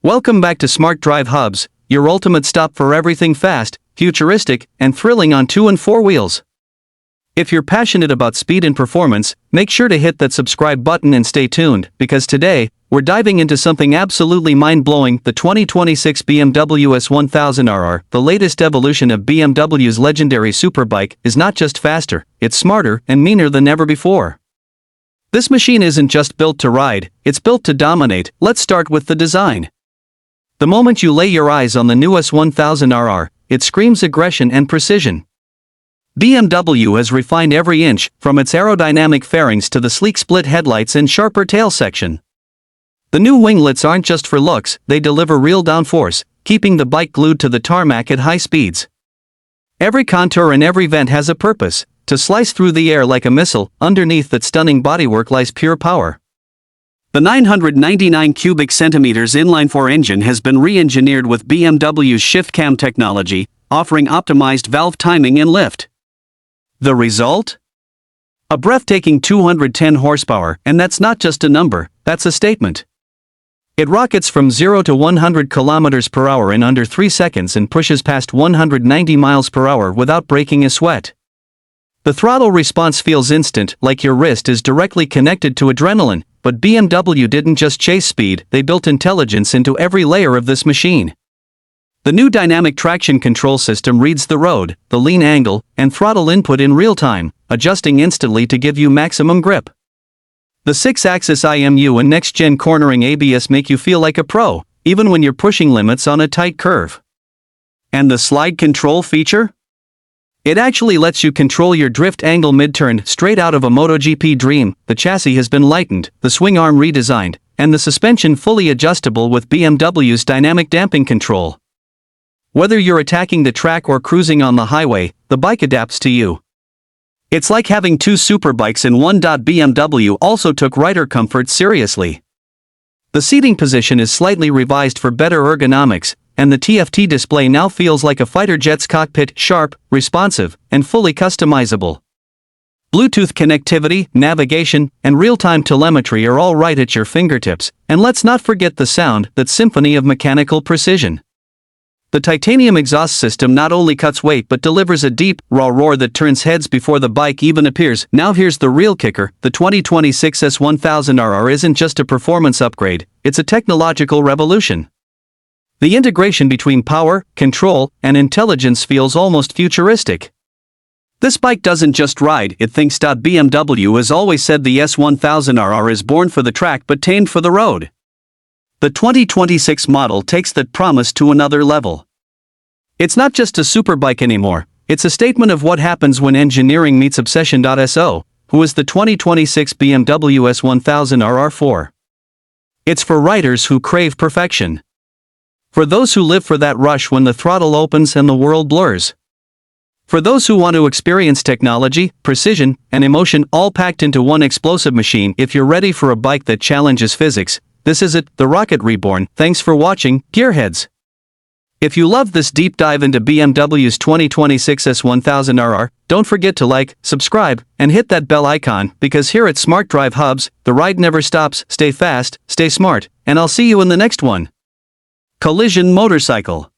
Welcome back to Smart Drive Hubs, your ultimate stop for everything fast, futuristic, and thrilling on 2 and 4 wheels. If you're passionate about speed and performance, make sure to hit that subscribe button and stay tuned, because today, we're diving into something absolutely mind-blowing: the 2026 BMW S1000RR. The latest evolution of BMW's legendary Superbike is not just faster, it's smarter and meaner than ever before. This machine isn't just built to ride, it's built to dominate. Let's start with the design. The moment you lay your eyes on the new S1000RR, it screams aggression and precision. BMW has refined every inch, from its aerodynamic fairings to the sleek split headlights and sharper tail section. The new winglets aren't just for looks, they deliver real downforce, keeping the bike glued to the tarmac at high speeds. Every contour and every vent has a purpose: to slice through the air like a missile. Underneath that stunning bodywork lies pure power. The 999 cubic centimeters inline-4 engine has been re-engineered with BMW's shift cam technology, offering optimized valve timing and lift. The result? A breathtaking 210 horsepower, and that's not just a number, that's a statement. It rockets from 0 to 100 km per hour in under 3 seconds and pushes past 190 miles per hour without breaking a sweat. The throttle response feels instant, like your wrist is directly connected to adrenaline. But BMW didn't just chase speed, they built intelligence into every layer of this machine. The new dynamic traction control system reads the road, the lean angle, and throttle input in real time, adjusting instantly to give you maximum grip. The 6-axis IMU and next-gen cornering ABS make you feel like a pro, even when you're pushing limits on a tight curve. And the slide control feature? It actually lets you control your drift angle mid-turn, straight out of a MotoGP dream. The chassis has been lightened, the swing arm redesigned, and the suspension fully adjustable with BMW's dynamic damping control. Whether you're attacking the track or cruising on the highway, the bike adapts to you. It's like having two superbikes in one. BMW also took rider comfort seriously. The seating position is slightly revised for better ergonomics, and the TFT display now feels like a fighter jet's cockpit: sharp, responsive, and fully customizable. Bluetooth connectivity, navigation, and real-time telemetry are all right at your fingertips, and let's not forget the sound, that symphony of mechanical precision. The titanium exhaust system not only cuts weight but delivers a deep, raw roar that turns heads before the bike even appears. Now here's the real kicker: the 2026 S1000RR isn't just a performance upgrade, it's a technological revolution. The integration between power, control, and intelligence feels almost futuristic. This bike doesn't just ride, it thinks. BMW has always said the S1000RR is born for the track but tamed for the road. The 2026 model takes that promise to another level. It's not just a superbike anymore, it's a statement of what happens when engineering meets obsession. So, who is the 2026 BMW S1000RR4? It's for riders who crave perfection. For those who live for that rush when the throttle opens and the world blurs. For those who want to experience technology, precision, and emotion all packed into one explosive machine. If you're ready for a bike that challenges physics, this is it, the rocket reborn. Thanks for watching, Gearheads. If you love this deep dive into BMW's 2026 S1000RR, don't forget to like, subscribe, and hit that bell icon, because here at Smart Drive Hubs, the ride never stops. Stay fast, stay smart, and I'll see you in the next one. Collision motorcycle.